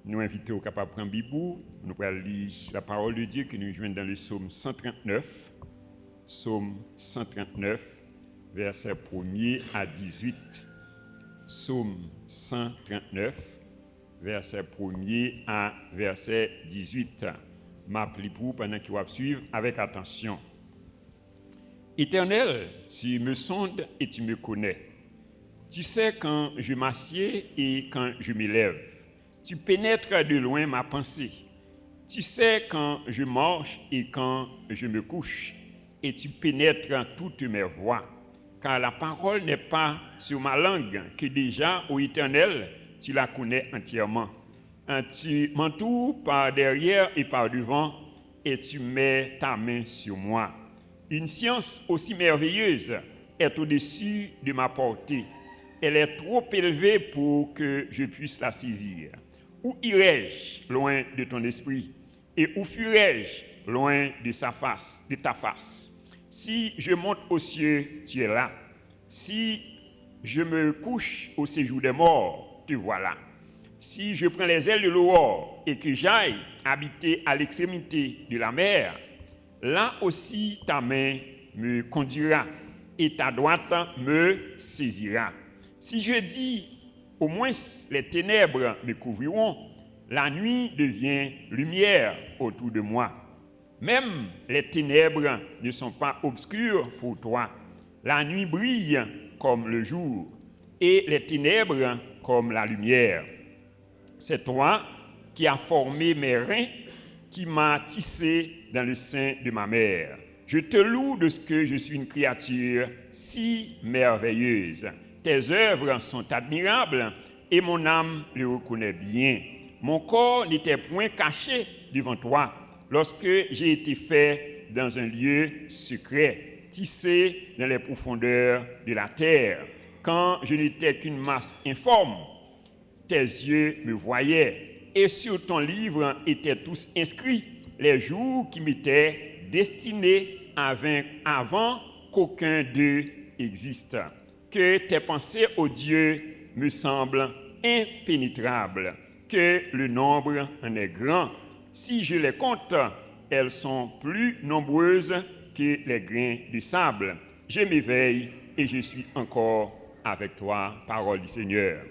nous invitons au capable prendre Bibou, nous allons lire la parole de Dieu que nous joignons dans le psaume 139. Psaume 139, verset 1er à 18. Psaume 139, verset 1er à verset 18. M'appelez pour pendant qu'il va suivre avec attention. Éternel, tu me sondes et tu me connais. Tu sais quand je m'assieds et quand je m'élève. Tu pénètres de loin ma pensée. Tu sais quand je marche et quand je me couche. Et tu pénètres toutes mes voies. Car la parole n'est pas sur ma langue, que déjà, ô Éternel, tu la connais entièrement. Tu m'entoures par derrière et par devant, et tu mets ta main sur moi. Une science aussi merveilleuse est au-dessus de ma portée. Elle est trop élevée pour que je puisse la saisir. Où irai-je loin de ton esprit? Et où fuirai-je loin de ta face? Si je monte aux cieux, tu es là. Si je me couche au séjour des morts, te voilà. Si je prends les ailes de l'aurore et que j'aille habiter à l'extrémité de la mer, là aussi ta main me conduira et ta droite me saisira. Si je dis, au moins les ténèbres me couvriront, la nuit devient lumière autour de moi. Même les ténèbres ne sont pas obscures pour toi. La nuit brille comme le jour et les ténèbres comme la lumière. C'est toi qui as formé mes reins, qui m'as tissé dans le sein de ma mère. Je te loue de ce que je suis une créature si merveilleuse. Tes œuvres sont admirables et mon âme les reconnaît bien. Mon corps n'était point caché devant toi lorsque j'ai été fait dans un lieu secret, tissé dans les profondeurs de la terre. Quand je n'étais qu'une masse informe, tes yeux me voyaient et sur ton livre étaient tous inscrits les jours qui m'étaient destinés avant qu'aucun d'eux existe. Que tes pensées, ô Dieu, me semblent impénétrables, que le nombre en est grand. Si je les compte, elles sont plus nombreuses que les grains de sable. Je m'éveille et je suis encore avec toi, parole du Seigneur.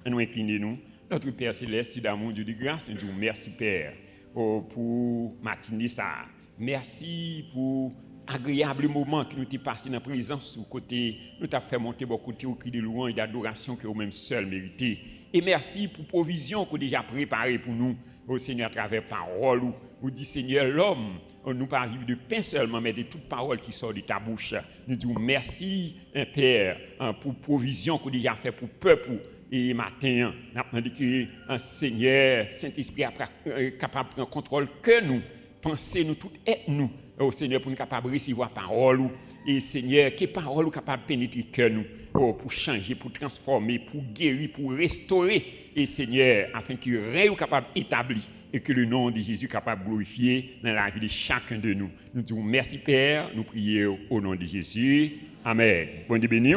Nous inclinons-nous. Notre Père Céleste, d'amour, Dieu de grâce, nous disons merci Père pour matinée ça. Merci pour agréable moment que nous t'ai passé dans la présence au côté, nous t'as fait monter beaucoup de cris de louange et d'adoration que nous-mêmes seuls mérités. Et merci pour provision qu'on a déjà préparée pour nous, au Seigneur, à travers parole. Vous dites, Seigneur, l'homme, nous pas vivre de pain seulement, mais de toute parole qui sort de ta bouche. Nous disons merci, Père, pour provision qu'on a déjà fait pour le peuple. Et matin, nous avons demandé que un Seigneur, Saint-Esprit, est capable de prendre contrôle que nous, penser nous, tout être nous, au Seigneur, pour nous capables de recevoir la parole. Et Seigneur, que parole est capable de pénétrer que nous, pour changer, pour transformer, pour guérir, pour restaurer. Et Seigneur, afin que le règne soit capable d'établir et que le nom de Jésus soit capable de glorifier dans la vie de chacun de nous. Nous disons merci Père, nous prions au nom de Jésus. Amen. Bon Dieu béni.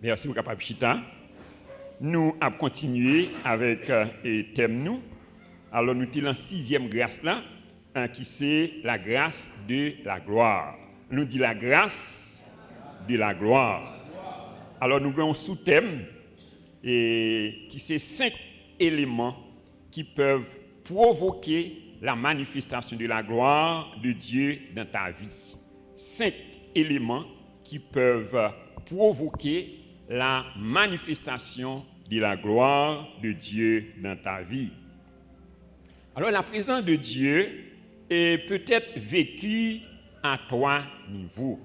Merci pour capable chita. Nous allons continuer avec le thème nous. Alors nous sommes dans la 6e grâce là, qui c'est la grâce de la gloire. Nous dit la grâce de la gloire. Alors nous avons un sous-thème qui c'est 5 éléments qui peuvent provoquer la manifestation de la gloire de Dieu dans ta vie. 5 éléments qui peuvent provoquer la manifestation de la gloire de Dieu dans ta vie. Alors la présence de Dieu est peut-être vécue à 3 niveaux.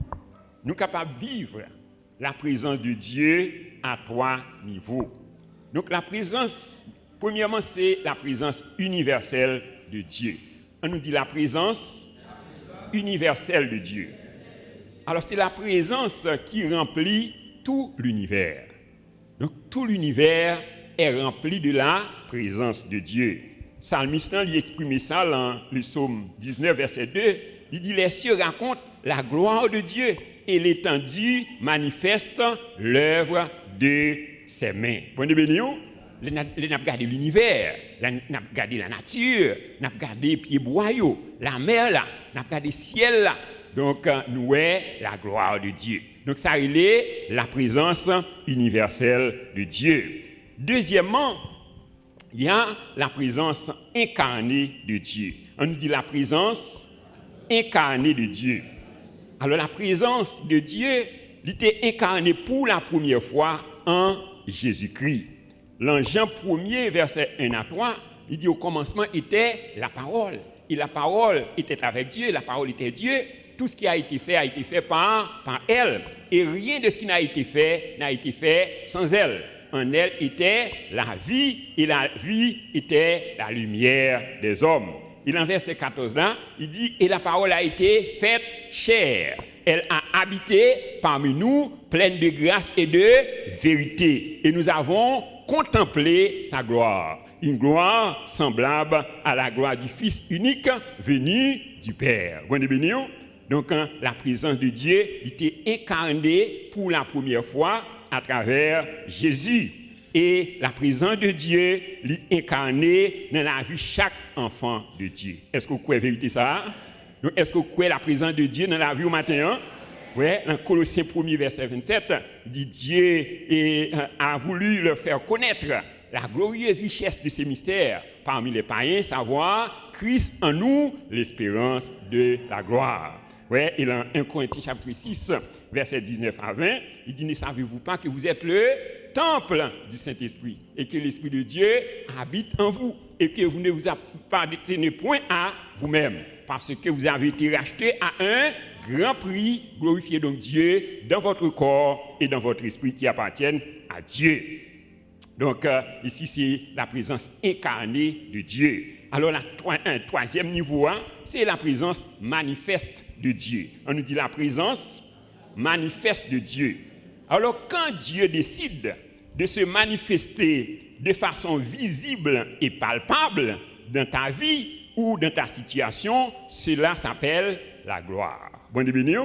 Nous sommes capables de vivre la présence de Dieu à 3 niveaux. Donc la présence, premièrement, c'est la présence universelle de Dieu. On nous dit la présence universelle de Dieu. Alors c'est la présence qui remplit tout l'univers. Donc tout l'univers est rempli de la présence de Dieu. Psalmiste lui exprime ça dans le psaume 19, verset 2. Il dit, les cieux racontent la gloire de Dieu et l'étendue manifeste l'œuvre de ses mains. Bon béni. n'a regardé l'univers, n'a regardé la nature, n'a regardé pieds boyaux, la mer là, n'a regardé ciel là. Donc nous est la gloire de Dieu. Donc ça il est la présence universelle de Dieu. Deuxièmement, il y a la présence incarnée de Dieu. On nous dit la présence incarnée de Dieu. Alors la présence de Dieu, il était incarnée pour la première fois en Jésus-Christ. Dans Jean 1er, verset 1 à 3, il dit au commencement était la parole. Et la parole était avec Dieu, la parole était Dieu. Tout ce qui a été fait par elle. Et rien de ce qui n'a été fait sans elle. En elle était la vie, et la vie était la lumière des hommes. Et dans verset 14 là, il dit, et la parole a été faite chair. Elle a habité parmi nous, pleine de grâce et de vérité. Et nous avons contemplé sa gloire. Une gloire semblable à la gloire du Fils unique venu du Père. Bon béni. Donc, la présence de Dieu était incarnée pour la première fois à travers Jésus. Et la présence de Dieu est incarnée dans la vie de chaque enfant de Dieu. Est-ce que vous croyez la vérité ça? Donc, est-ce que vous croyez la présence de Dieu dans la vie au matin? Oui, dans Colossiens 1er, verset 27, il dit Dieu a voulu leur faire connaître la glorieuse richesse de ses mystères parmi les païens, savoir Christ en nous, l'espérance de la gloire. Ouais, et dans 1 Corinthiens chapitre 6, verset 19 à 20, il dit, ne savez-vous pas que vous êtes le temple du Saint-Esprit et que l'Esprit de Dieu habite en vous et que vous ne vous appartenez point à vous-même parce que vous avez été rachetés à un grand prix. Glorifiez donc Dieu dans votre corps et dans votre esprit qui appartiennent à Dieu. Donc ici, c'est la présence incarnée de Dieu. Alors, un troisième niveau, c'est la présence manifeste de Dieu. On nous dit la présence manifeste de Dieu. Alors, quand Dieu décide de se manifester de façon visible et palpable dans ta vie ou dans ta situation, cela s'appelle la gloire. Bon béni.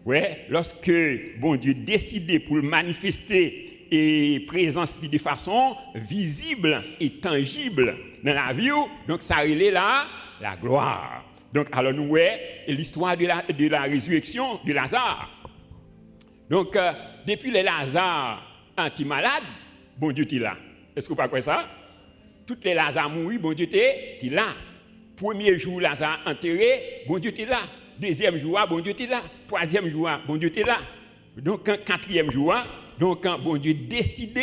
Ouais, lorsque bon Dieu décide pour le manifester et présence de façon visible et tangible dans la vie, donc ça relève la gloire. Donc alors nous voyons l'histoire de la résurrection de Lazare. Donc depuis le Lazare anti-malade, bon Dieu était là. Est-ce que vous ne croyez pas ça? Tous les Lazare mourus, bon Dieu était là. Premier jour Lazare enterré, bon Dieu était là. Deuxième jour, bon Dieu était là. Troisième jour, bon Dieu était là. Donc quatrième jour, donc bon Dieu décidé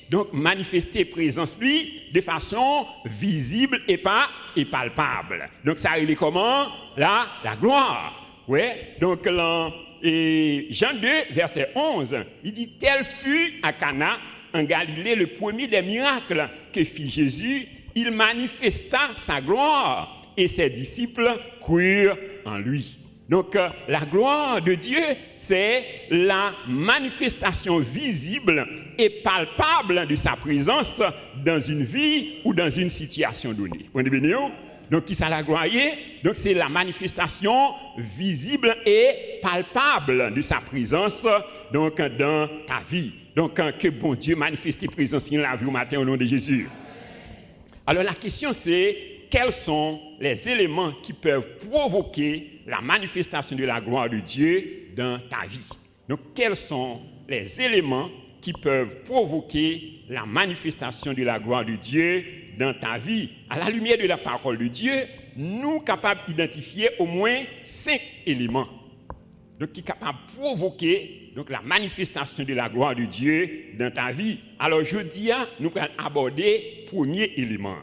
donc manifester présence lui de façon visible et palpable. Donc ça il est comment? Là, la gloire. Ouais. Donc là, et Jean 2 verset 11, il dit tel fut à Cana en Galilée le premier des miracles que fit Jésus, il manifesta sa gloire et ses disciples crurent en lui. Donc, la gloire de Dieu, c'est la manifestation visible et palpable de sa présence dans une vie ou dans une situation donnée. Vous comprenez? Donc, qui ça la gloire? Donc, c'est la manifestation visible et palpable de sa présence donc, dans ta vie. Donc, que bon Dieu manifeste sa présence dans la vie au matin au nom de Jésus. Alors, la question c'est, quels sont les éléments qui peuvent provoquer la manifestation de la gloire de Dieu dans ta vie? Donc, quels sont les éléments qui peuvent provoquer la manifestation de la gloire de Dieu dans ta vie? À la lumière de la parole de Dieu, nous sommes capables d'identifier au moins 5 éléments donc, qui sont capables de provoquer donc, la manifestation de la gloire de Dieu dans ta vie. Alors, je dis, nous allons aborder le premier élément.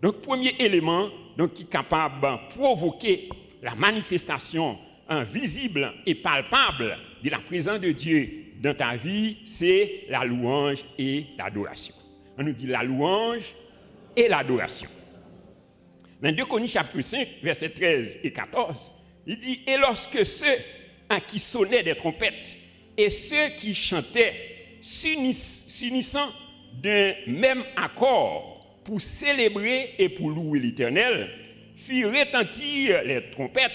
Donc, premier élément donc, qui est capable de provoquer la manifestation visible et palpable de la présence de Dieu dans ta vie, c'est la louange et l'adoration. On nous dit la louange et l'adoration. Dans 2 Corinthiens chapitre 5, versets 13 et 14, il dit « Et lorsque ceux à qui sonnaient des trompettes et ceux qui chantaient s'unissant d'un même accord, pour célébrer et pour louer l'Éternel, fit retentir les trompettes,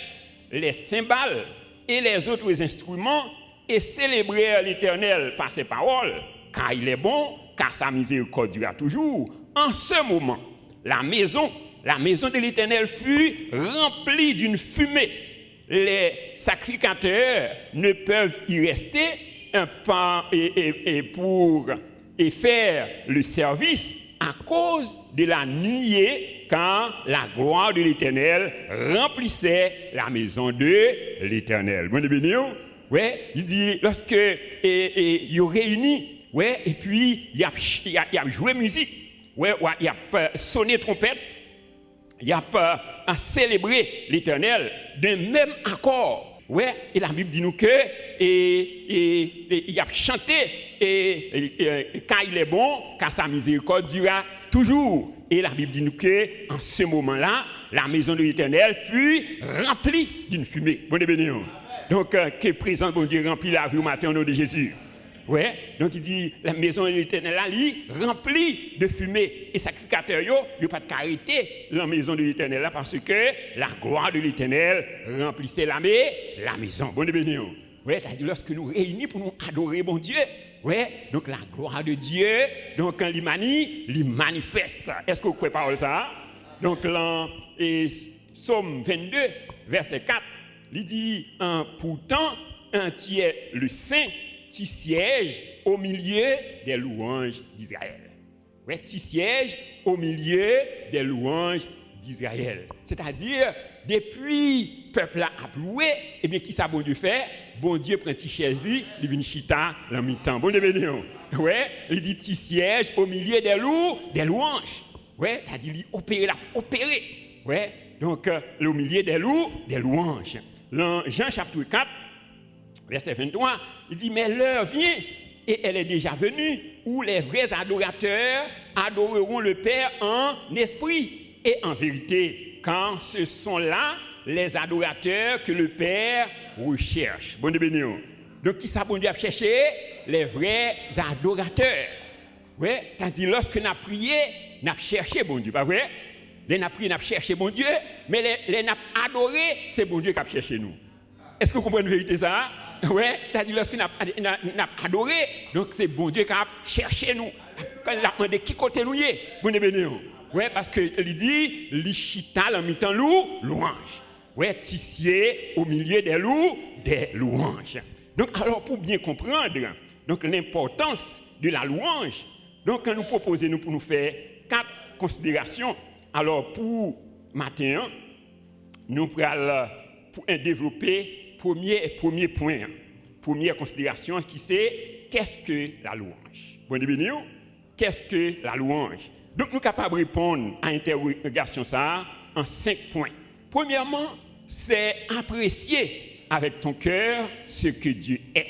les cymbales et les autres instruments et célébrèrent l'Éternel par ses paroles, car il est bon, car sa miséricorde durera toujours. En ce moment, la maison de l'Éternel fut remplie d'une fumée. Les sacrificateurs ne peuvent y rester pour faire le service à cause de la nuée quand la gloire de l'Éternel remplissait la maison de l'Éternel. Bon, ouais, il dit, lorsque il y a réuni, ouais, et puis il y a joué musique, ouais, il y a sonné trompette, il y a célébré l'Éternel d'un même accord. Ouais, et la Bible dit nous que il a chanté car il est bon, car sa miséricorde durera toujours. Et la Bible dit nous que en ce moment-là, la maison de l'Éternel fut remplie d'une fumée. Bon béni. Donc que présent bon Dieu remplit la vie au matin au nom de Jésus. Ouais, donc il dit la maison de l'Éternel là, remplie de fumée et sacrificateurs yo pas de arrêter la maison de l'Éternel là parce que la gloire de l'Éternel remplissait la maison. Bon béni. Ouais, c'est-à-dire lorsque nous réunis pour nous adorer bon Dieu, ouais, donc la gloire de Dieu, donc quand il manifeste. Est-ce que vous croyez pas ça? Donc là, Psaume 22, verset 4, il dit pourtant tu es le saint, tu sièges au milieu des louanges d'Israël. Ouais, tu sièges au milieu des louanges d'Israël. C'est-à-dire, depuis le peuple a loué, et bien qui ça bon Dieu fait? Bon Dieu prend une chaise, il vient chita la mi-temps. Bon Dieu béni. Ouais, il dit tu sièges au milieu des louanges. Ouais, c'est-à-dire il opérer. Ouais, donc au milieu des louanges. Dans Jean chapitre 4, verset 23, il dit mais l'heure vient et elle est déjà venue où les vrais adorateurs adoreront le Père en esprit et en vérité, car ce sont là les adorateurs que le Père recherche. Bon Dieu béni. Donc qui ça bon Dieu a cherché? Les vrais adorateurs. Ouais, c'est-à-dire lorsque nous avons prié, nous avons cherché bon Dieu, pas vrai? Les nous avons prié, nous avons cherché bon Dieu, mais les nous avons adoré, c'est bon Dieu qui a cherché nous. Est-ce que vous comprenez la vérité ça? Ouais, c'est-à-dire lorsque nous avons adoré, donc c'est bon Dieu qui a cherché nous. Quand il a demandé qui côté nous est, bon Dieu béni. Ouais, parce que il dit, l'Ichita en mi-temps louange. Ouais, tissier au milieu des louanges. Donc, alors, pour bien comprendre donc, l'importance de la louange, donc, quand nous proposons pour nous faire 4 considérations, alors, pour matin, nous allons développer premier point, première considération qui c'est qu'est-ce que la louange? Bon, qu'est-ce que la louange? Donc, nous sommes capables de répondre à l'interrogation ça en 5 points. Premièrement, c'est apprécier avec ton cœur ce que Dieu est.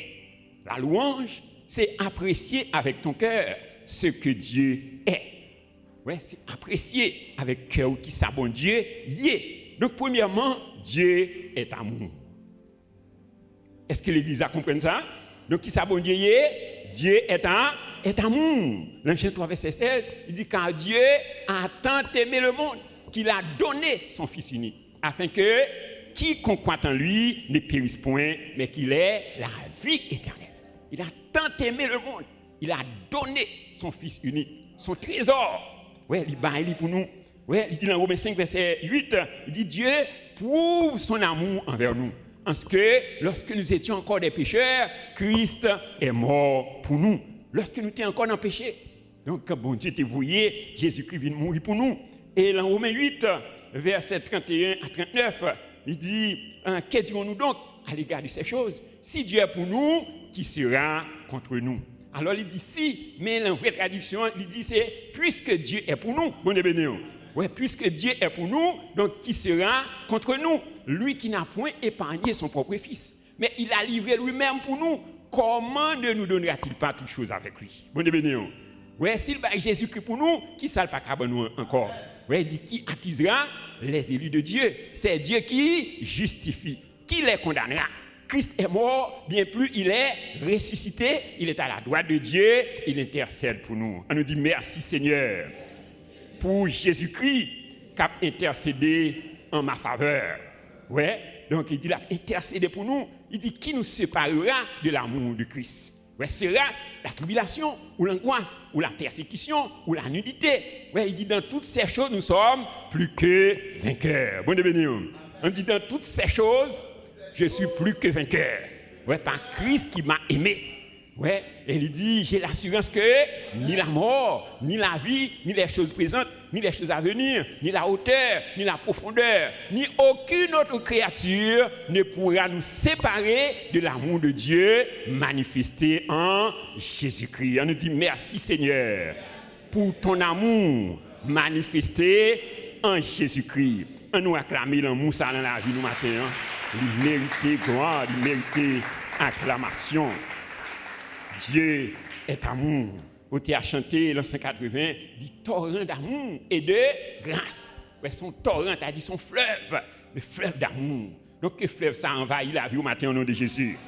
La louange, c'est apprécier avec ton cœur ce que Dieu est. Ouais, c'est apprécier avec cœur qui ça bon Dieu y est. Donc, premièrement, Dieu est amour. Est-ce que l'Église a compris ça? Donc, qui ça bon Dieu y est? Dieu est amour. Dans Jean 3, verset 16, il dit car Dieu a tant aimé le monde qu'il a donné son Fils unique, afin que quiconque croit en lui ne périsse point, mais qu'il ait la vie éternelle. Il a tant aimé le monde, il a donné son Fils unique, son trésor. Ouais, il baille pour nous. Ouais, il dit dans Romains 5, verset 8, il dit Dieu prouve son amour envers nous. En ce que, lorsque nous étions encore des pécheurs, Christ est mort pour nous. Lorsque nous étions encore dans le péché. Donc, bon Dieu t'a voué, Jésus-Christ vient mourir pour nous. Et dans Romains 8, verset 31 à 39, il dit, que dirons-nous donc à l'égard de ces choses? Si Dieu est pour nous, qui sera contre nous? Alors, il dit si, mais la vraie traduction, il dit c'est puisque Dieu est pour nous. Bon béni. Ouais, puisque Dieu est pour nous, donc qui sera contre nous? Lui qui n'a point épargné son propre Fils, mais il a livré lui-même pour nous. Comment ne nous donnera-t-il pas toutes choses avec lui? Bon béni. Ouais, s'il bat Jésus-Christ pour nous, qui ça le pas capable nous encore? Ouais, il dit qui accusera les élus de Dieu? C'est Dieu qui justifie. Qui les condamnera? Christ est mort, bien plus il est ressuscité, il est à la droite de Dieu, il intercède pour nous. On nous dit merci Seigneur pour Jésus-Christ qui a intercédé en ma faveur. Ouais, donc il dit il a intercédé pour nous. Il dit qui nous séparera de l'amour de Christ? Ouais, sera-ce la tribulation, ou l'angoisse, ou la persécution, ou la nudité. Ouais, il dit dans toutes ces choses, nous sommes plus que vainqueurs. Bon béni. On dit dans toutes ces choses, je suis plus que vainqueur. Ouais, par Christ qui m'a aimé. Ouais, et il dit, j'ai l'assurance que ni la mort, ni la vie, ni les choses présentes, ni les choses à venir, ni la hauteur, ni la profondeur, ni aucune autre créature ne pourra nous séparer de l'amour de Dieu manifesté en Jésus-Christ. On nous dit merci Seigneur pour ton amour manifesté en Jésus-Christ. On nous acclame l'amour ça dans la vie nous matin. Il mérite gloire, il mérite acclamation. Dieu est amour. Vous avez chanté l'an 180, dit torrent d'amour et de grâce. Ouais, son torrent, a dit son fleuve, le fleuve d'amour. Donc, que fleuve ça envahit la vie au matin au nom de Jésus.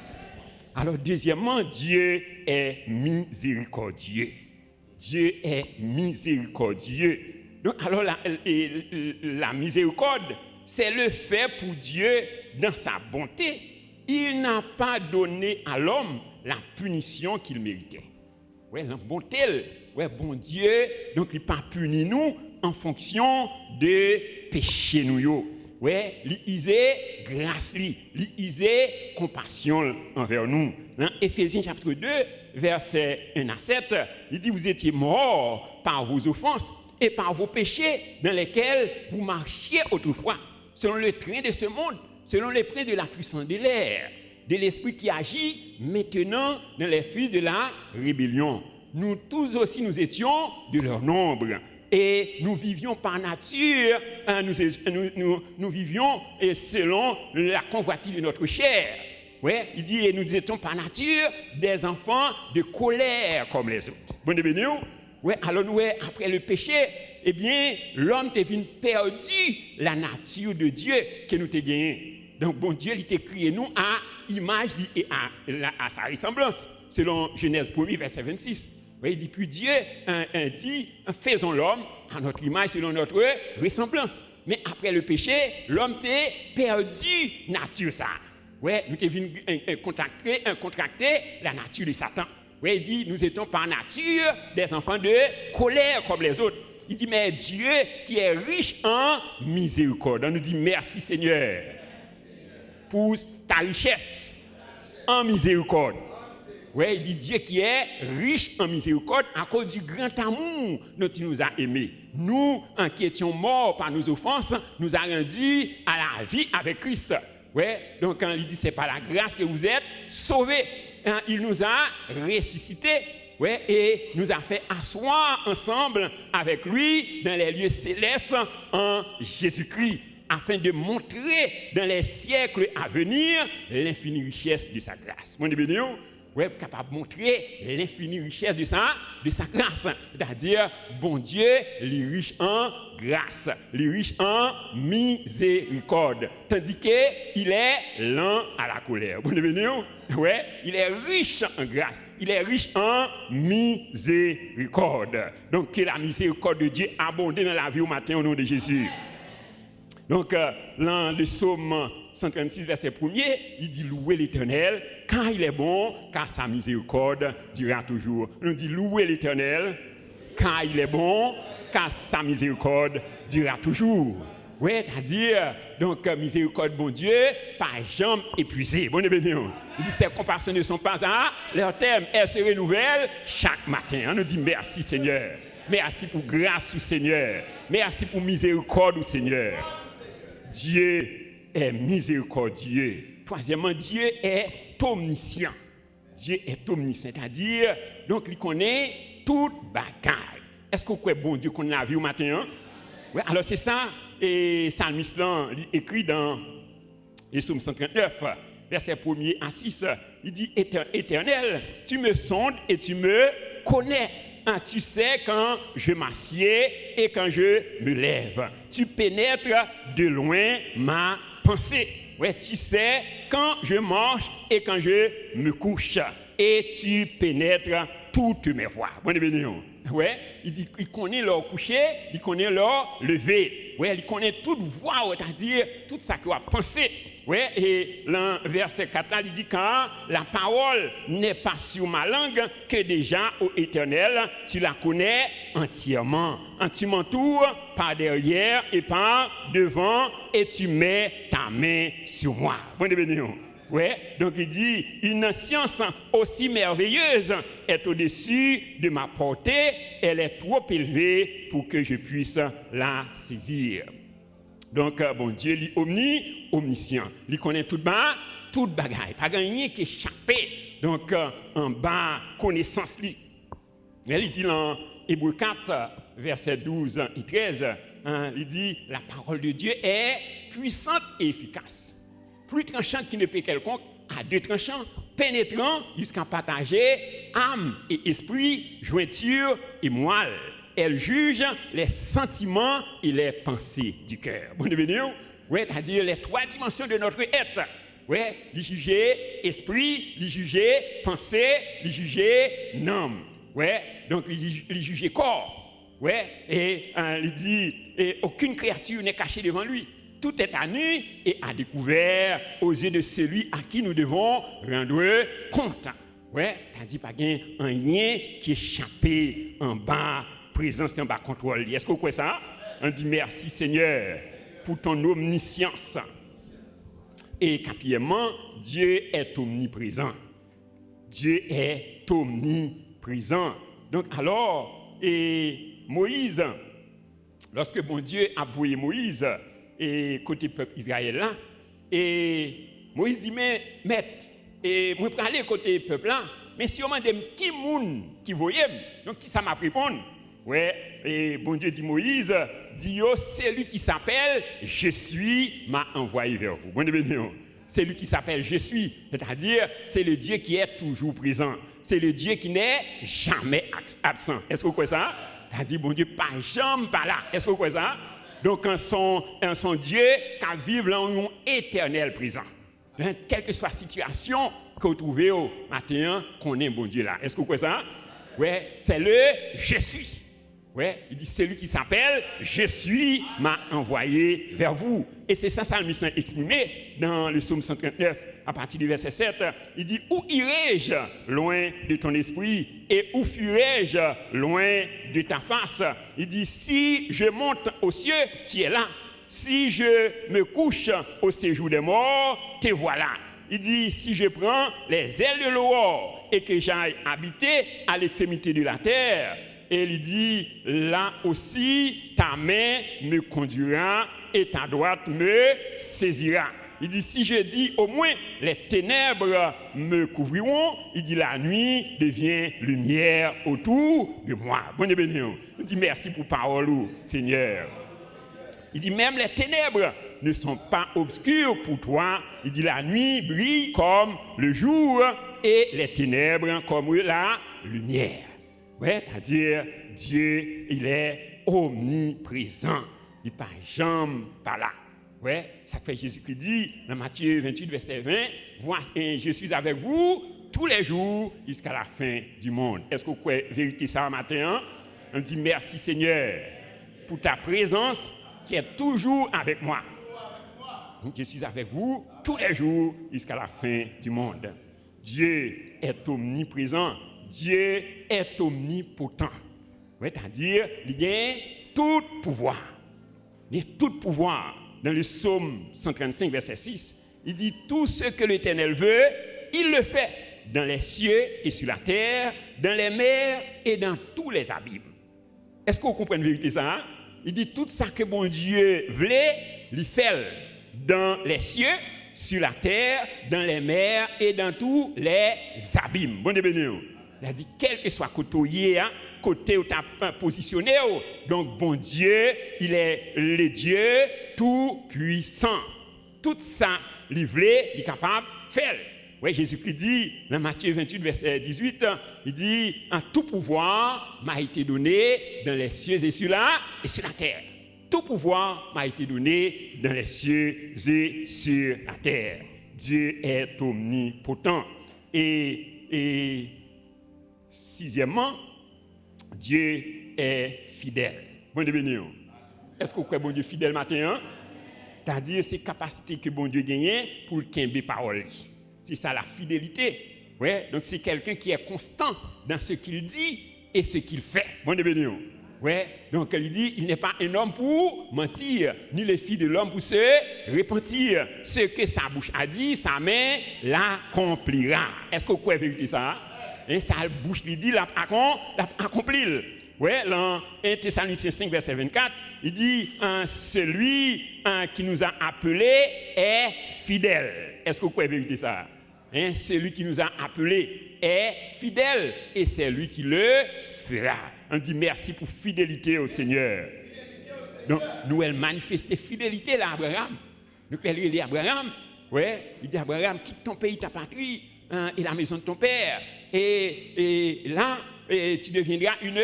Alors, deuxièmement, Dieu est miséricordieux. Dieu est miséricordieux. Donc, alors, la miséricorde, c'est le fait pour Dieu dans sa bonté. Il n'a pas donné à l'homme la punition qu'il méritait. Ouais, la bonté, ouais, bon Dieu, donc il pas puni nous en fonction de péché nous. Ouais, il isait grâce, il isait compassion envers nous. Dans Éphésiens chapitre 2, versets 1 à 7, il dit vous étiez morts par vos offenses et par vos péchés dans lesquels vous marchiez autrefois, selon le train de ce monde, selon les princes de la puissance de l'air, de l'esprit qui agit maintenant dans les fils de la rébellion. Nous tous aussi, nous étions de leur nombre. Et nous vivions par nature, nous vivions selon la convoitise de notre chair. Ouais, il dit, et nous étions par nature des enfants de colère comme les autres. Bon, ouais, alors nous, après le péché, eh bien, l'homme devient perdu la nature de Dieu que nous t'ai gagné. Donc, bon Dieu, il t'a créé nous à image et à sa ressemblance, selon Genèse 1, verset 26. Il dit, puis Dieu dit, faisons l'homme à notre image, selon notre ressemblance. Mais après le péché, l'homme t'a perdu nature ça. Ouais, nous t'avons contracté la nature de Satan. Ouais, il dit, nous étions par nature des enfants de colère comme les autres. Il dit, mais Dieu qui est riche en miséricorde. On nous dit, merci Seigneur pour ta richesse en miséricorde. Oui, il dit Dieu qui est riche en miséricorde à cause du grand amour dont il nous a aimés. Nous, en qui étions morts par nos offenses, nous a rendus à la vie avec Christ. Oui, donc quand il dit c'est par la grâce que vous êtes sauvés, il nous a ressuscités. Ouais, et nous a fait asseoir ensemble avec lui dans les lieux célestes en Jésus-Christ, afin de montrer dans les siècles à venir l'infinie richesse de sa grâce. Mon béni, ouais, capable de montrer l'infinie richesse de sa grâce. C'est-à-dire, bon Dieu, il est riche en grâce, il est riche en miséricorde, tandis qu'il est lent à la colère. Bon béni, ouais, il est riche en grâce, il est riche en miséricorde. Donc, que la miséricorde de Dieu abonde dans la vie au matin au nom de Jésus. Donc, dans le psaume 136, verset 1er, il dit louer l'Éternel, car il est bon, car sa miséricorde durera toujours. On dit louer l'Éternel, car il est bon, car sa miséricorde durera toujours. Oui, c'est-à-dire, donc, miséricorde, bon Dieu, pas jamais épuisé. Bon béni. Il dit, ses compassions ne sont pas à leur terme, elles se renouvellent chaque matin. On nous dit merci Seigneur. Merci pour grâce au Seigneur. Merci pour miséricorde au Seigneur. Dieu est miséricordieux. Troisièmement, Dieu est omniscient. Dieu est omniscient, c'est-à-dire, donc, il connaît toute bagaille. Est-ce que vous croyez bon Dieu qu'on a vu au matin? Hein? Ouais, alors c'est ça, et Psalmiste écrit dans le psaume 139, verset 1er à 6, il dit, Éternel, tu me sondes et tu me connais. Ah, tu sais quand je m'assieds et quand je me lève. Tu pénètres de loin ma pensée. Ouais, tu sais quand je mange et quand je me couche. Et tu pénètres toutes mes voies. Bon, béni. Ouais, il dit, il connaît leur coucher, il connaît leur lever. ouais, il connaît toute voix, c'est-à-dire tout ça qu'il a pensé. Ouais, et dans verset 4 là, il dit quand la parole n'est pas sur ma langue, que déjà ô Éternel, tu la connais entièrement. Tu m'entoures par derrière et par devant et tu mets ta main sur moi. Bon bénédiction. Ouais, donc il dit une science aussi merveilleuse est au-dessus de ma portée, elle est trop élevée pour que je puisse la saisir. Donc, bon Dieu, il est omniscient. Il connaît tout bas, toute bagaille. Pas rien qui échappé. Donc, en bas, connaissance. Il dit dans Hébreux 4, verset 12 et 13, il dit la parole de Dieu est puissante et efficace. Plus tranchante qu'il ne peut quelconque, à deux tranchants, pénétrant jusqu'à partager âme et esprit, jointure et moelle. Elle juge les sentiments et les pensées du cœur. Bon devenir, ouais, c'est-à-dire les trois dimensions de notre être. Ouais, les juger esprit, les juger pensée, les juger âme. Ouais, donc les juger corps. Ouais, et il dit et aucune créature n'est cachée devant lui. Tout est à nu et à découvert aux yeux de celui à qui nous devons rendre compte. Ouais, c'est-à-dire pas un rien qui échappé en bas. Présence en bas contrôle. Est-ce que vous croyez ça? On dit merci Seigneur pour ton omniscience. Et quatrièmement, Dieu est omniprésent. Dieu est omniprésent. Donc alors, et Moïse, lorsque bon Dieu a envoyé Moïse et côté peuple Israël là, et Moïse dit mais maître, et moi pour aller côté peuple là, mais si on m'a dit qui moun qui voyait, donc qui ça m'a répondre? Ouais, et bon Dieu dit Moïse, dit c'est lui qui s'appelle Je suis m'a envoyé vers vous. Bon Dieu, c'est lui qui s'appelle Je suis, c'est-à-dire c'est le Dieu qui est toujours présent. C'est le Dieu qui n'est jamais absent. Est-ce que vous croyez ça? C'est-à-dire bon Dieu pas jamais pas là. Est-ce que vous croyez ça? Donc son Dieu qui vit dans une éternelle présent. Quelle que soit la situation que vous trouvez au matin, qu'on est bon Dieu là. Est-ce que vous croyez ça? Ouais, c'est le Je suis. Ouais, il dit celui qui s'appelle Je suis m'a envoyé vers vous. Et c'est ça le psalmiste a exprimé dans le psaume 139 à partir du verset 7. Il dit où irai-je loin de ton esprit et où fuirai-je loin de ta face? Il dit si je monte aux cieux, tu es là. Si je me couche au séjour des morts, te voilà. Il dit si je prends les ailes de l'aurore et que j'aille habiter à l'extrémité de la terre. Et il dit, là aussi, ta main me conduira et ta droite me saisira. Il dit, si je dis, au moins, les ténèbres me couvriront, il dit, la nuit devient lumière autour de moi. Bon et béni. Il dit, merci pour parole, Seigneur. Il dit, même les ténèbres ne sont pas obscures pour toi. Il dit, la nuit brille comme le jour et les ténèbres comme la lumière. Ouais, c'est-à-dire, Dieu, il est omniprésent. Il n'est pas jamais pas là. Ouais, ça fait Jésus qui dit, dans Matthieu 28, verset 20, je suis avec vous tous les jours jusqu'à la fin du monde. Est-ce que vous croyez vérité ça matin? On dit merci Seigneur pour ta présence qui est toujours avec moi. Je suis avec vous tous les jours jusqu'à la fin du monde. Dieu est omniprésent. Dieu est omnipotent. C'est-à-dire, il y a tout pouvoir. Il y a tout pouvoir. Dans le psaume 135, verset 6, il dit tout ce que l'Éternel veut, il le fait dans les cieux et sur la terre, dans les mers et dans tous les abîmes. Est-ce que vous comprenez la vérité ça? Il dit tout ça que bon Dieu voulait, il fait dans les cieux, sur la terre, dans les mers et dans tous les abîmes. Bon Dieu béni. Il a dit, quel que soit côté où tu as positionné, donc bon Dieu, il est le Dieu tout-puissant. Tout ça, il est capable de faire. Oui, Jésus-Christ dit, dans Matthieu 28, verset 18, il dit, un tout pouvoir m'a été donné dans les cieux et sur la terre. Tout pouvoir m'a été donné dans les cieux et sur la terre. Dieu est omnipotent. Et sixièmement, Dieu est fidèle. Bon béni. Est-ce que vous croyez bon Dieu fidèle matin? C'est-à-dire ces capacités que bon Dieu gagne pour le quimber parole. C'est ça la fidélité. Ouais, donc c'est quelqu'un qui est constant dans ce qu'il dit et ce qu'il fait. Bon Dieu béni. Ouais, donc il dit, il n'est pas un homme pour mentir, ni le fils de l'homme pour se repentir. Ce que sa bouche a dit, sa main l'accomplira. Est-ce que vous croyez vérité ça? Et sa bouche lui dit, l'accomplit. Ouais, dans 1 Thessaloniciens 5, verset 24, il dit, celui qui nous a appelés est fidèle. Est-ce que vous croyez vérité ça? Celui qui nous a appelés est fidèle et c'est lui qui le fera. On dit merci pour fidélité au Seigneur. Donc, nous elle manifesté fidélité là, Abraham. Donc, elle dit Abraham, ouais, il dit Abraham, quitte ton pays, ta patrie, et la maison de ton père. Et là, tu deviendras une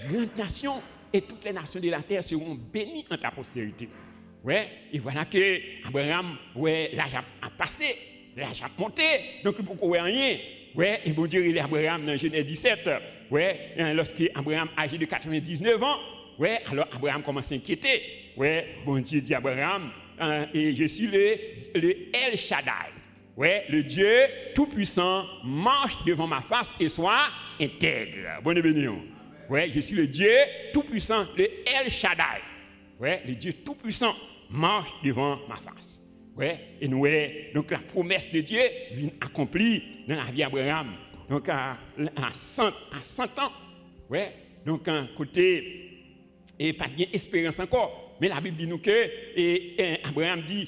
grande nation. Et toutes les nations de la terre seront bénies en ta postérité. Ouais, et voilà que Abraham, ouais, l'âge a passé, l'âge a monté, donc il ne peut pas rien. Ouais, et bon Dieu, il est Abraham dans Genèse 17. Ouais, lorsque Abraham âgé de 99 ans, ouais, alors Abraham commence à s'inquiéter. Ouais, bon Dieu dit à Abraham, et je suis le El Shaddai. Ouais, le Dieu tout-puissant marche devant ma face et soit intègre. Bonne béni. Ouais, je suis le Dieu tout-puissant, le El Shaddai. Ouais, le Dieu tout-puissant marche devant ma face. Ouais, et nous, donc la promesse de Dieu vient accomplie dans la vie d'Abraham. Donc à 100 ans, ouais, donc un côté, et pas bien espérance encore. Mais la Bible dit nous que, et Abraham dit,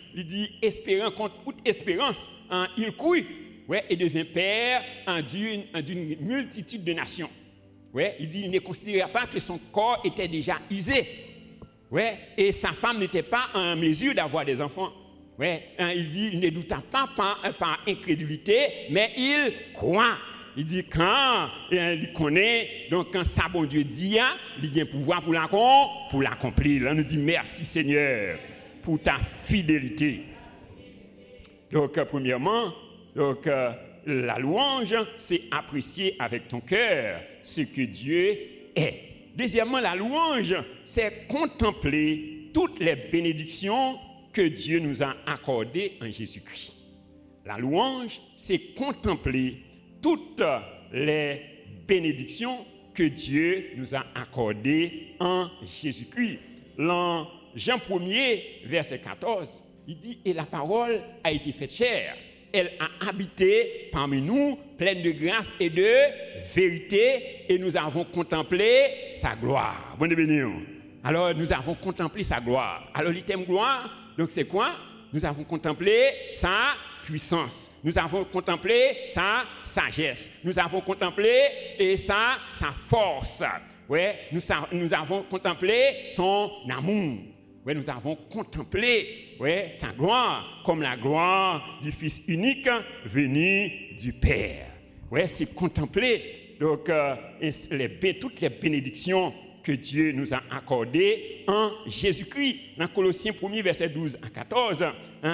espérant contre toute espérance, il couille, ouais, et devient père d'une multitude de nations. Ouais, il dit, il ne considérait pas que son corps était déjà usé. Ouais, et sa femme n'était pas en mesure d'avoir des enfants. Ouais, il dit, il ne douta pas par incrédulité, mais il croit. Il dit, quand il connaît, donc quand ça, bon Dieu dit, il a un pouvoir pour l'accomplir. Là, nous dit, merci Seigneur pour ta fidélité. Donc, premièrement, donc, la louange, c'est apprécier avec ton cœur ce que Dieu est. Deuxièmement, la louange, c'est contempler toutes les bénédictions que Dieu nous a accordées en Jésus-Christ. La louange, c'est contempler toutes les bénédictions que Dieu nous a accordées en Jésus-Christ. Dans Jean 1er, verset 14, il dit « Et la parole a été faite chair. Elle a habité parmi nous, pleine de grâce et de vérité, et nous avons contemplé sa gloire. » Bonne béni. Alors, nous avons contemplé sa gloire. Alors, l'item gloire, donc c'est quoi? Nous avons contemplé sa puissance. Nous avons contemplé sa sagesse. Nous avons contemplé sa force. Ouais, nous avons contemplé son amour. Ouais, nous avons contemplé, ouais, sa gloire comme la gloire du Fils unique venu du Père. Ouais, c'est contempler donc, toutes les bénédictions que Dieu nous a accordées en Jésus-Christ. Dans Colossiens 1er, verset 12 à 14,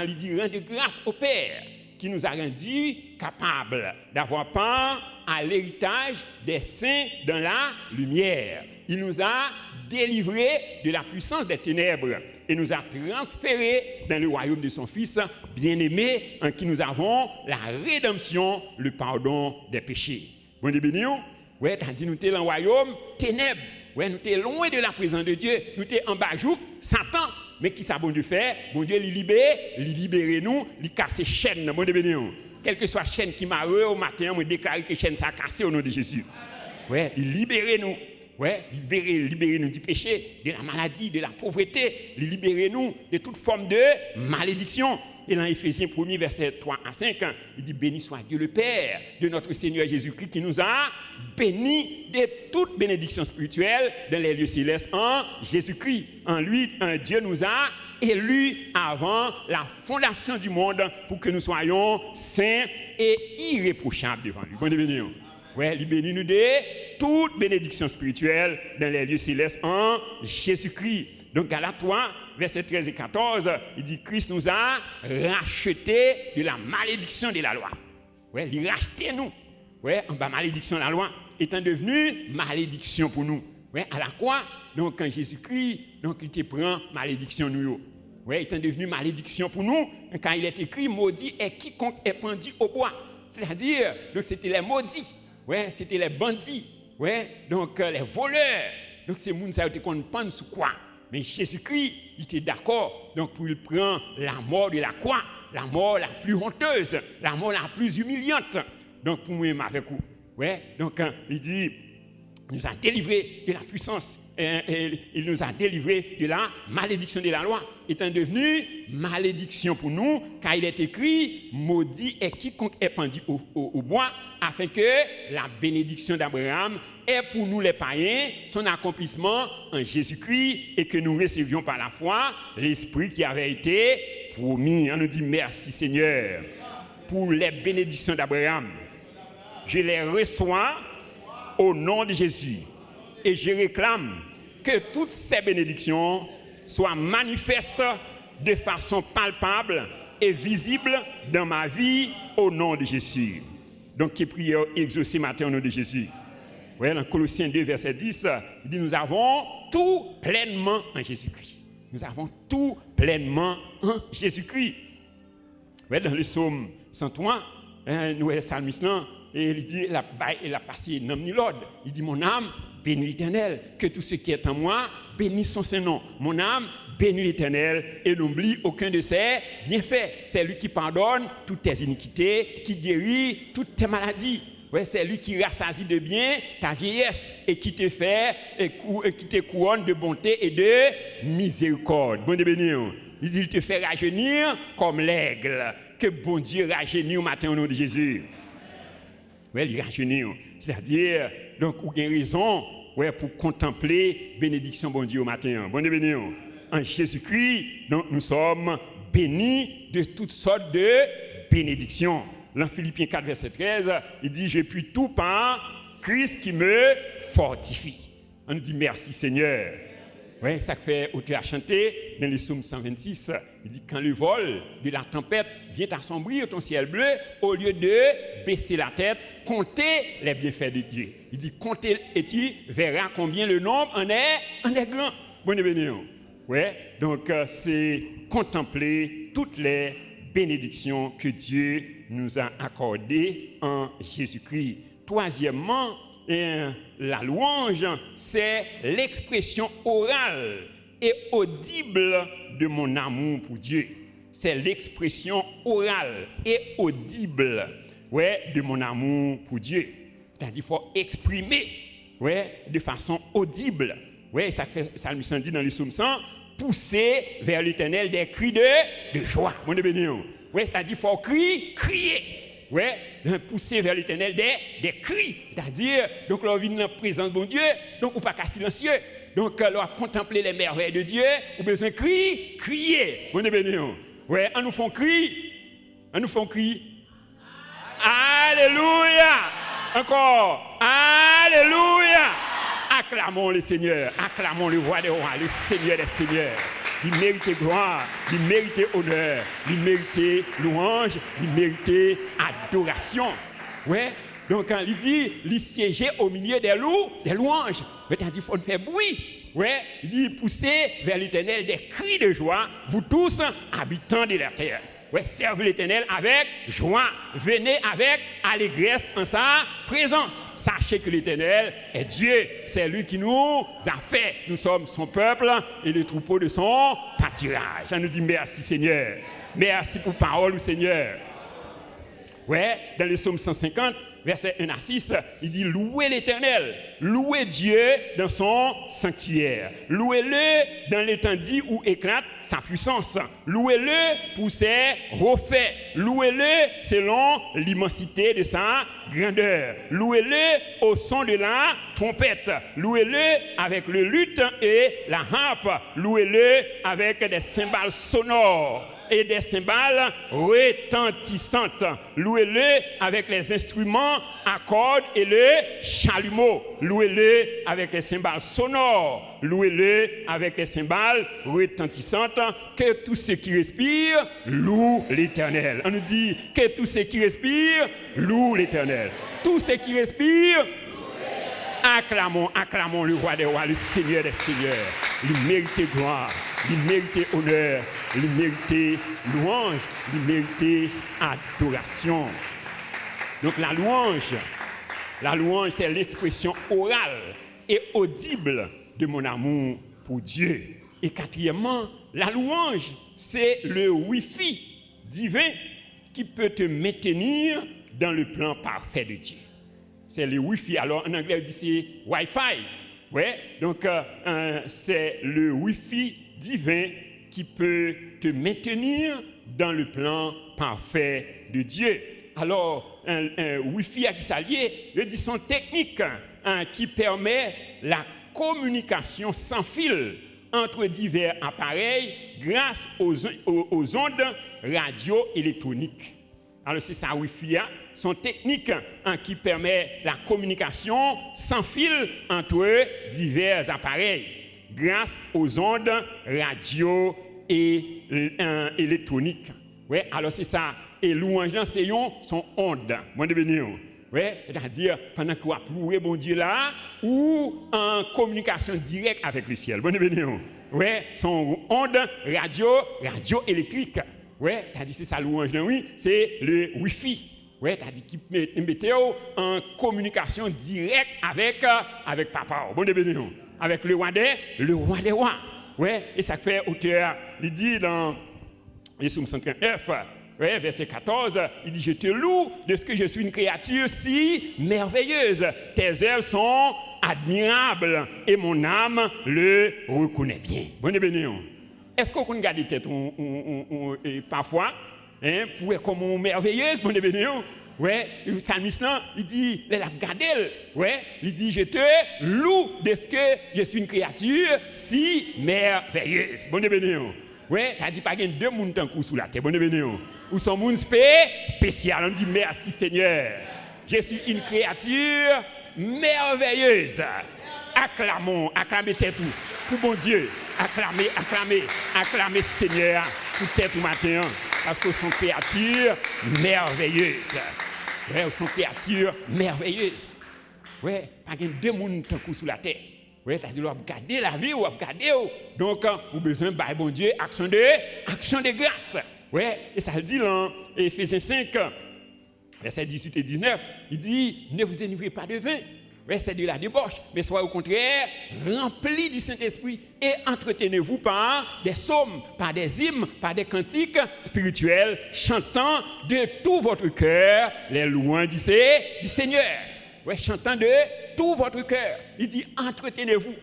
il dit « Rendez grâce au Père qui nous a rendus capables d'avoir part à l'héritage des saints dans la lumière. Il nous a délivrés de la puissance des ténèbres et nous a transférés dans le royaume de son Fils bien-aimé en qui nous avons la rédemption, le pardon des péchés. » Bon Dieu béni, ouais, t'as dit nous t'es dans le royaume ténèbres. Ouais, nous sommes loin de la présence de Dieu. Nous sommes en bas jour, Satan. Mais qui ça bon Dieu fait? Bon Dieu, il libère nous, il casse les chaînes. Bon Dieu béni. Quelle que soit la chaîne qui m'a au matin, on déclare que la chaîne s'est cassée au nom de Jésus. Ouais, il libère nous. Ouais, libérez nous du péché, de la maladie, de la pauvreté. Libérez nous de toute forme de malédiction. Et dans Éphésiens 1er, verset 3 à 5, il dit « Béni soit Dieu le Père de notre Seigneur Jésus-Christ qui nous a bénis de toute bénédiction spirituelle dans les lieux célestes en Jésus-Christ. En lui, Dieu nous a élus avant la fondation du monde pour que nous soyons saints et irréprochables devant lui. » Bon Dieu. Ouais, il bénit nous de toute bénédiction spirituelle dans les lieux célestes en Jésus-Christ. Donc, Galates 3, versets 13 et 14, il dit Christ nous a rachetés de la malédiction de la loi. Ouais, il rachetait nous. Ouais, en bas, malédiction de la loi étant devenue malédiction pour nous. Ouais, à la croix, donc quand Jésus-Christ, donc il te prend malédiction nous. Ouais, il est devenu malédiction pour nous. Quand il est écrit, maudit est quiconque est pendu au bois. C'est-à-dire, donc c'était les maudits, ouais, c'était les bandits, ouais, donc les voleurs. Donc c'est moun ça qu'on pense sur quoi. Mais Jésus-Christ, il était d'accord. Donc pour il prend la mort de la croix, la mort la plus honteuse, la mort la plus humiliante. Donc pour moi, avec vous, ouais, donc il dit, il nous a délivrés de la puissance. Et il nous a délivrés de la malédiction de la loi, étant devenu malédiction pour nous, car il est écrit, maudit est quiconque est pendu au bois, afin que la bénédiction d'Abraham est pour nous les païens, son accomplissement en Jésus-Christ, et que nous recevions par la foi l'Esprit qui avait été promis. On nous dit merci Seigneur pour les bénédictions d'Abraham. Je les reçois au nom de Jésus. Et je réclame que toutes ces bénédictions soient manifestes de façon palpable et visible dans ma vie au nom de Jésus. Donc, qui prière exaucée matin au nom de Jésus. Ouais, dans Colossiens 2, verset 10, il dit, nous avons tout pleinement en Jésus-Christ. Nous avons tout pleinement en Jésus-Christ. Ouais, dans le psaume 103, nous avons le psalmiste, et il dit, il a passé nom ni l'ordre. Il dit, mon âme, bénis l'Éternel, que tout ce qui est en moi, bénisse son Saint-Nom. Mon âme, bénis l'Éternel et n'oublie aucun de ses bienfaits. C'est lui qui pardonne toutes tes iniquités, qui guérit toutes tes maladies. Ouais, c'est lui qui rassasie de bien ta vieillesse et qui te fait, et qui te couronne de bonté et de miséricorde. Bon Dieu béni. Il dit, il te fait rajeunir comme l'aigle. Que bon Dieu rajeunit au matin au nom de Jésus. Ouais, il rajeunit. C'est-à-dire, donc, vous avez raison, ouais, pour contempler bénédiction, bon Dieu, au matin. Bon Dieu béni. En Jésus-Christ, donc, nous sommes bénis de toutes sortes de bénédictions. Dans Philippiens 4, verset 13, il dit, je puis tout par Christ qui me fortifie. On nous dit merci Seigneur. Ouais, ça fait auteur à chanter dans le psaume 126. Il dit, quand le vol de la tempête vient assombrir ton ciel bleu, au lieu de baisser la tête, comptez les bienfaits de Dieu. Il dit, comptez et tu verras combien le nombre en est grand. Bonne béni. Ouais, donc c'est contempler toutes les bénédictions que Dieu nous a accordées en Jésus-Christ. Troisièmement, la louange, c'est l'expression orale et audible de mon amour pour Dieu. C'est l'expression orale et audible, ouais, de mon amour pour Dieu. C'est-à-dire qu'il faut exprimer, ouais, de façon audible. Ouais, ça fait Psalmiste dit dans le psaume 100, pousser vers l'Éternel des cris de joie. Mon Dieu béni. Ouais, c'est-à-dire qu'il faut crier. Ouais, pousser vers l'Éternel des cris. C'est-à-dire, donc, l'on vient dans la présence de mon Dieu, donc, on ne pas qu'à silencieux. Donc, l'on contempler les merveilles de Dieu, on a besoin de crier. Mon Dieu béni. Ouais, on nous fait crier. Alléluia. Encore. Alléluia. Acclamons le Seigneur. Acclamons le roi des rois, le Seigneur des seigneurs. Il méritait gloire, il méritait honneur, il méritait louange, il méritait adoration. Ouais. Donc quand il dit, il siégeait au milieu des louanges. C'est-à-dire qu'il faut faire bruit. Ouais. Il dit, poussez vers l'Éternel des cris de joie, vous tous, habitants de la terre. Ouais, servez l'Éternel avec joie. Venez avec allégresse en sa présence. Sachez que l'Éternel est Dieu. C'est lui qui nous a fait. Nous sommes son peuple et le troupeau de son pâturage. On nous dit merci Seigneur. Merci pour parole, Seigneur. Ouais, dans le psaume 150, versets 1 à 6, il dit louez l'Éternel, louez Dieu dans son sanctuaire, louez-le dans l'étendue où éclate sa puissance, louez-le pour ses refaits, louez-le selon l'immensité de sa grandeur, louez-le au son de la trompette, louez-le avec le luth et la harpe, louez-le avec des cymbales sonores et des cymbales retentissantes. Louez-le avec les instruments à cordes et le chalumeau. Louez-le avec les cymbales sonores. Louez-le avec les cymbales retentissantes. Que tous ceux qui respirent louent l'Éternel. On nous dit que tous ceux qui respirent louent l'Éternel. Tous ceux qui respirent, acclamons le roi des rois, le Seigneur des seigneurs. Il mérite gloire, il mérite honneur, il mérite louange, il mérite adoration. Donc la louange, c'est l'expression orale et audible de mon amour pour Dieu. Et quatrièmement, la louange, c'est le Wi-Fi divin qui peut te maintenir dans le plan parfait de Dieu. C'est le Wi-Fi. Alors en anglais, on dit c'est Wi-Fi. Ouais. Donc c'est le Wi-Fi divin qui peut te maintenir dans le plan parfait de Dieu. Alors un Wi-Fi à qui s'allie, je dis son technique qui permet la communication sans fil entre divers appareils grâce aux ondes radio-électroniques. Alors c'est ça, Wi-Fi, son technique qui permet la communication sans fil entre divers appareils grâce aux ondes radio et électroniques. Ouais, alors c'est ça. Et louange c'est son onde. Bon devenir. Ouais, c'est-à-dire pendant qu'on a loué bon Dieu là ou en communication directe avec le ciel. Bon devenir. Ouais, son onde radio électrique. Ouais, t'as dit c'est ça louange là, oui, c'est le Wi-Fi. Ouais, t'as dit qu'il mettait en communication directe avec papa. Bon devenir. Avec le roi des rois. Ouais, et ça fait auteur, il dit dans les Psaume 139, ouais, verset 14, il dit, je te loue de ce que je suis une créature si merveilleuse. Tes œuvres sont admirables et mon âme le reconnaît bien. Bon béni. Est-ce qu'on regarde les têtes parfois, pour être comme merveilleuse, bon béni? Ouais, le psalmiste là, il dit, il a regardé, ouais, il dit, je te loue de ce que je suis une créature si merveilleuse. Bon béni. Ouais, t'as dit pas qu'il y a deux mouns en sous la terre. Bon béni. Ou son monde spécial. On dit merci Seigneur. Je suis une créature merveilleuse. Acclamons tout pour bon Dieu. Acclamez Seigneur pour tête ou matin. Parce que sont créatures merveilleuses. Ouais, sont créatures merveilleuses. Ouais, pas qu'il y a deux mouns en sous la terre. Oui, c'est-à-dire, vous regardez la vie, vous regardez. Donc, vous avez besoin de bon Dieu, action de grâce. Oui, et ça le dit dans Éphésiens 5, versets 18 et 19. Il dit, ne vous enivrez pas de vin. Oui, c'est de la débauche. Mais soyez au contraire remplis du Saint-Esprit et entretenez-vous par des psaumes, par des hymnes, par des cantiques spirituels, chantant de tout votre cœur les louanges du Seigneur. Oui, chantant de tout votre cœur. Il dit entretenez-vous.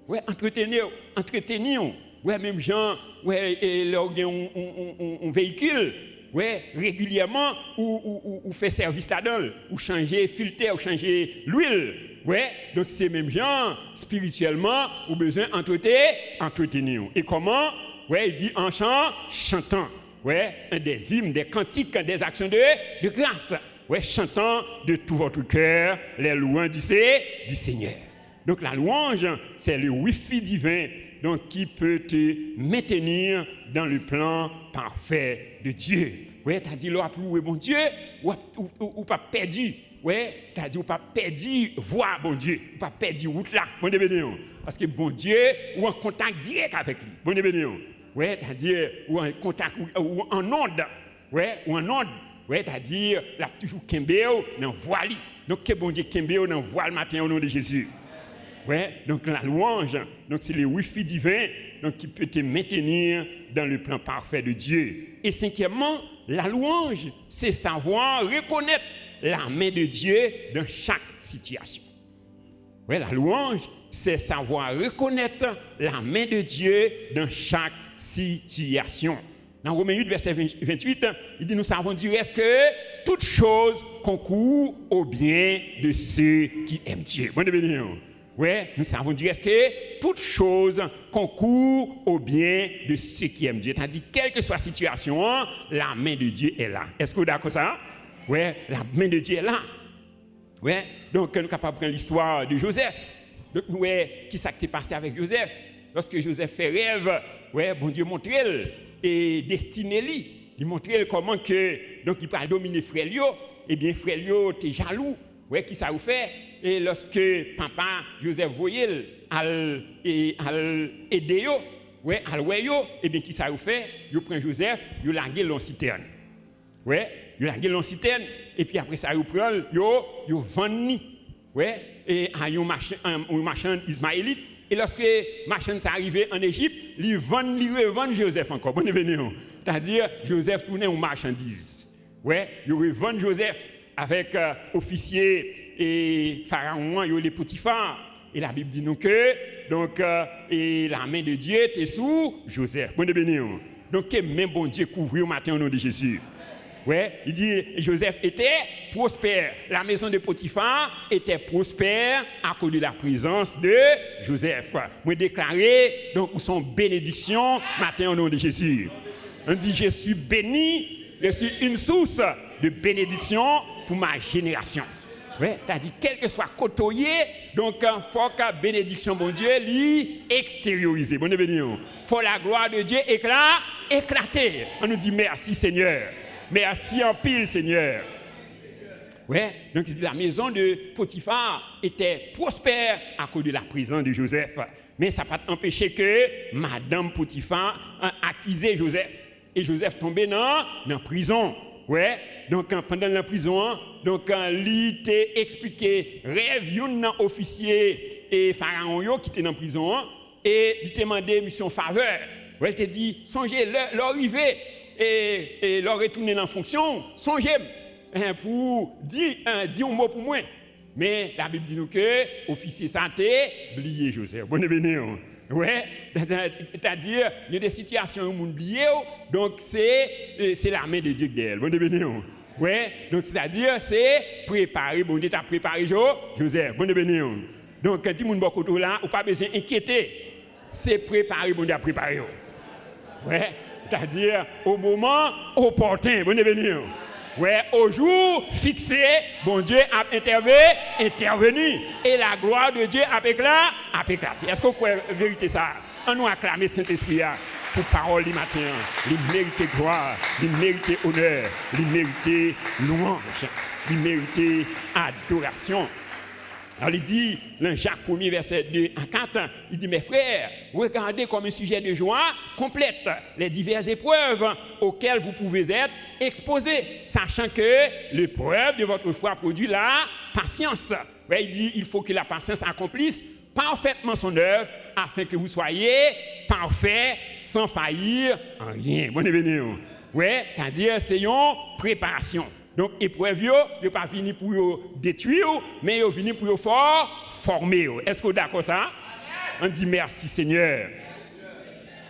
Ouais, entretenez-vous. Ouais, même gens, ouais, et leur un véhicule, ouais, régulièrement ou fait service là-dedans, ou changer filtre, ou changer l'huile. Ouais, donc c'est même gens spirituellement ou besoin entretenir. Et comment? Ouais, il dit en chantant. Ouais, des hymnes, des cantiques, des actions de grâce. Ouais, chantant de tout votre cœur les louanges du Seigneur. Donc la louange, c'est le Wi-Fi divin donc, qui peut te maintenir dans le plan parfait de Dieu. Ouais, t'as dit, l'on loué bon Dieu, ou pas perdu. Ouais, t'as dit, ou pas perdu voix bon Dieu, ou pas perdu route là. Bon Dieu, parce que bon Dieu, ou en contact direct avec lui. Bon Dieu, ouais, t'as dit, ou en contact, ou en onde. Ouais, ou en onde. Ouais, c'est-à-dire, là, toujours Kembéo dans voile. Donc, que bon Dieu Kembéo dans voile matin au nom de Jésus. Ouais, donc la louange, donc c'est le Wi-Fi divin donc, qui peut te maintenir dans le plan parfait de Dieu. Et cinquièmement, la louange, c'est savoir reconnaître la main de Dieu dans chaque situation. Ouais, la louange, c'est savoir reconnaître la main de Dieu dans chaque situation. Dans Romains 8, verset 28, il dit, nous savons du reste que toute chose concourt au bien de ceux qui aiment Dieu. Bon devenir. Ouais, nous savons du reste que toute chose concourt au bien de ceux qui aiment Dieu. C'est-à-dire, quelle que soit la situation, la main de Dieu est là. Est-ce que vous êtes d'accord ça? Ouais, la main de Dieu est là. Ouais, donc nous sommes capables de prendre l'histoire de Joseph. Donc, nous voyons qui s'est passé avec Joseph. Lorsque Joseph fait rêve, ouais, bon Dieu montre et destiné lui. Il montre comment que donc il peut dominer frère Lio. Eh bien frère Lio était jaloux. Ouais, qui ça vous fait? Et lorsque papa Joseph voyait aider yo, ouais, et bien qui ça vous fait? Yo prend Joseph, yo largué l'en citerne. Ouais, yo largué l'en citerne et puis après ça yo prend yo vend ouais, et à un marchand ismaélite. Et lorsque marchand ça arrivé en Égypte, il revend Joseph encore. Bon événement. C'est-à-dire Joseph tournait aux marchandises. Ouais, il revend Joseph avec officier et pharaon, il les Potiphar. Et la Bible dit nous que donc et la main de Dieu était sous Joseph. Bon événement. Donc que même bon Dieu couvre au matin au nom de Jésus. Ouais, il dit Joseph était prospère. La maison de Potiphar était prospère à cause de la présence de Joseph. Moi déclarer donc son bénédiction matin au nom de Jésus. On dit je suis béni, je suis une source de bénédiction pour ma génération. Ouais, c'est-à-dire quel que soit côtoyé, donc faut que la bénédiction bon Dieu l'y extériorise. Bon événement. Faut la gloire de Dieu éclater. On nous dit merci Seigneur. Merci en pile, Seigneur. Ouais, donc il dit la maison de Potiphar était prospère à cause de la présence de Joseph. Mais ça n'a pas empêché que Madame Potiphar accusait Joseph. Et Joseph tombait dans la prison. Ouais, donc pendant la prison, donc il t'a expliqué rêve d'un officier et pharaon qui était dans la prison et il t'a demandé mission faveur. Ouais, il t'a dit songez leur arrivée. Et leur retourner en fonction, songez pour dire un mot pour moi. Mais la Bible dit nous que officier santé, oublié Joseph. Bon événement. Ouais, c'est-à-dire il y a des situations où on oublie, donc c'est la main de Dieu d'elle. Bon événement. Ouais, donc c'est-à-dire c'est préparer, bon Dieu t'a préparé Joseph. Bon événement. Donc quand il moun beaucoup là, ou pas besoin d'inquiéter. C'est préparer, bon Dieu a préparé. Ouais. C'est-à-dire au moment opportun, bon événement. Ouais, au jour fixé, bon Dieu a intervenu et la gloire de Dieu a éclaté. Est-ce que vous croyez la vérité ça? On nous acclame Saint-Esprit pour parole du matin. Il mérite gloire, il mérite honneur, il mérite louange, il mérite adoration. Alors il dit, dans Jacques 1er, verset 2 à 4, il dit, mes frères, regardez comme un sujet de joie complète les diverses épreuves auxquelles vous pouvez être exposés, sachant que l'épreuve de votre foi produit la patience. Ouais, il dit, il faut que la patience accomplisse parfaitement son œuvre, afin que vous soyez parfaits sans faillir en rien. Bon événement. Ouais, c'est-à-dire, c'est une préparation. Donc, épreuve, il n'est pas fini pour détruire, mais il est fini pour former. Est-ce que vous êtes d'accord ça? On dit merci Seigneur.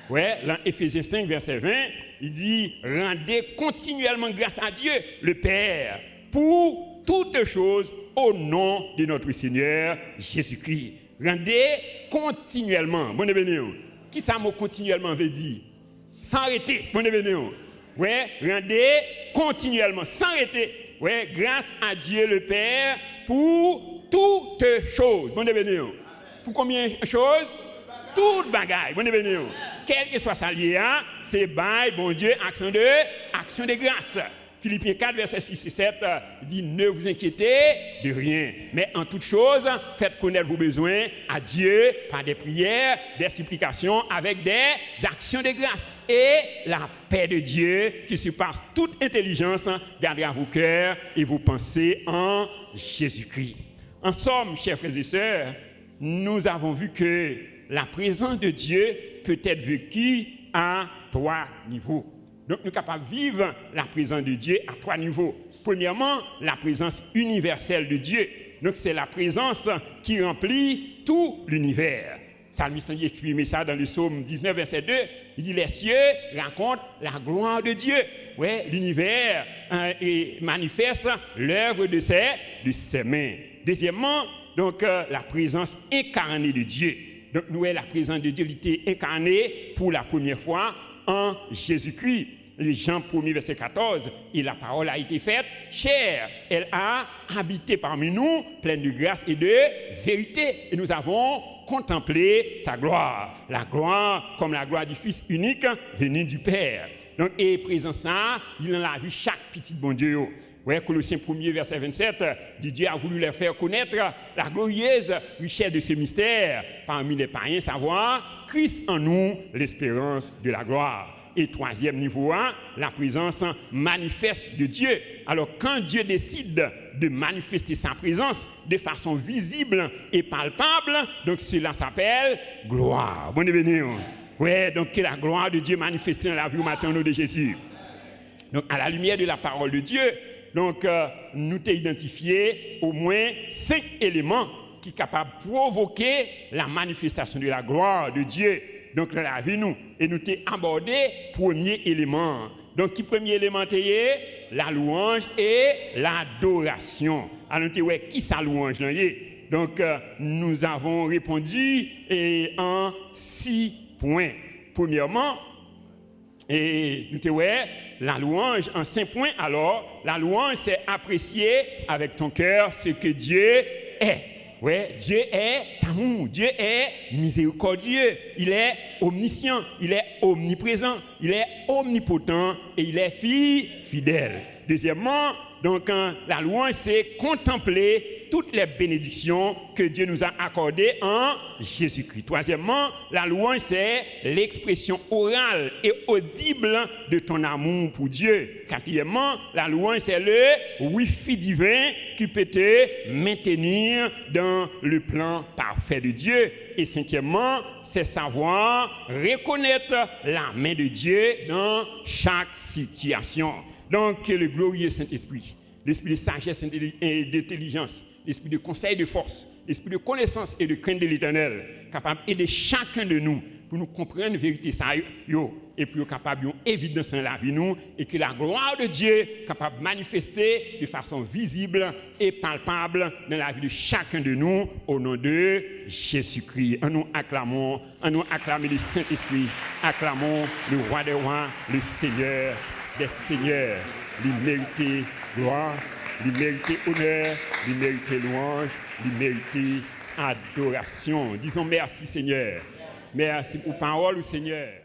Ouais, dans Éphésiens 5, verset 20, il dit rendez continuellement grâce à Dieu, le Père, pour toutes choses au nom de notre Seigneur Jésus-Christ. Rendez continuellement. Bon événement. Qui ça mot continuellement veut dire? Sans arrêter. Bon événement. Ouais, rendez continuellement, sans arrêter. Ouais, grâce à Dieu le Père pour toutes choses. Bon événement. Pour combien de choses? Toutes bagailles. Bon événement. Quel que soit ça lié, c'est bail, bon Dieu, action de grâce. Philippiens 4, verset 6 et 7, dit ne vous inquiétez de rien, mais en toute chose, faites connaître vos besoins à Dieu par des prières, des supplications, avec des actions de grâce. Et la paix de Dieu, qui surpasse toute intelligence, gardera vos cœurs et vos pensées en Jésus-Christ. En somme, chers frères et sœurs, nous avons vu que la présence de Dieu peut être vécue à 3 niveaux. Donc, nous sommes capables de vivre la présence de Dieu à 3 niveaux. Premièrement, la présence universelle de Dieu. Donc, c'est la présence qui remplit tout l'univers. Psalmiste a exprimé ça dans le psaume 19, verset 2. Il dit, les cieux racontent la gloire de Dieu. Ouais, l'univers manifeste l'œuvre de ses mains. Deuxièmement, donc, la présence incarnée de Dieu. Donc, nous, la présence de Dieu, elle était incarnée pour la première fois en Jésus-Christ. Jean 1er, verset 14, et la parole a été faite chair. Elle a habité parmi nous, pleine de grâce et de vérité. Et nous avons contemplé sa gloire. La gloire comme la gloire du Fils unique venu du Père. Donc, et présence ça, il en a vu chaque petit bon Dieu. Ouais, Colossiens 1er, verset 27, dit Dieu a voulu leur faire connaître la glorieuse richesse de ce mystère parmi les païens, savoir Christ en nous, l'espérance de la gloire. Et troisième niveau 1, la présence manifeste de Dieu. Alors, quand Dieu décide de manifester sa présence de façon visible et palpable, donc cela s'appelle gloire. Bon événement. Ouais, donc que la gloire de Dieu manifestée dans la vie au matin au nom de Jésus. Donc, à la lumière de la parole de Dieu, donc, nous t'ai identifié au moins 5 éléments qui sont capables de provoquer la manifestation de la gloire de Dieu. Donc, dans la vie, nous. Et nous t'ai abordé premier élément. Donc, qui premier élément t'est? La louange et l'adoration. Alors, nous t'ai qui ça louange? Donc, nous avons répondu en 6 points. Premièrement, et nous t'ai la louange en 5 points. Alors, la louange, c'est apprécier avec ton cœur ce que Dieu est. Ouais, Dieu est amour, Dieu est miséricordieux, il est omniscient, il est omniprésent, il est omnipotent et il est fidèle. Deuxièmement, donc, la louange, c'est contempler toutes les bénédictions que Dieu nous a accordées en Jésus-Christ. Troisièmement, la louange, c'est l'expression orale et audible de ton amour pour Dieu. Quatrièmement, la louange, c'est le wifi divin qui peut te maintenir dans le plan parfait de Dieu. Et cinquièmement, c'est savoir reconnaître la main de Dieu dans chaque situation. Donc, le glorieux Saint-Esprit, l'esprit de sagesse et d'intelligence, l'esprit de conseil et de force, l'esprit de connaissance et de crainte de l'Éternel, capable d'aider chacun de nous pour nous comprendre la vérité et pour capable d'évidence dans la vie nous et que la gloire de Dieu capable de manifester de façon visible et palpable dans la vie de chacun de nous au nom de Jésus-Christ. En nous acclamons le Saint-Esprit, acclamons le roi des rois, le Seigneur des seigneurs, l'immérité gloire, l'immérité honneur, l'immérité louange, l'immérité adoration. Disons merci Seigneur. Merci pour parole, Seigneur.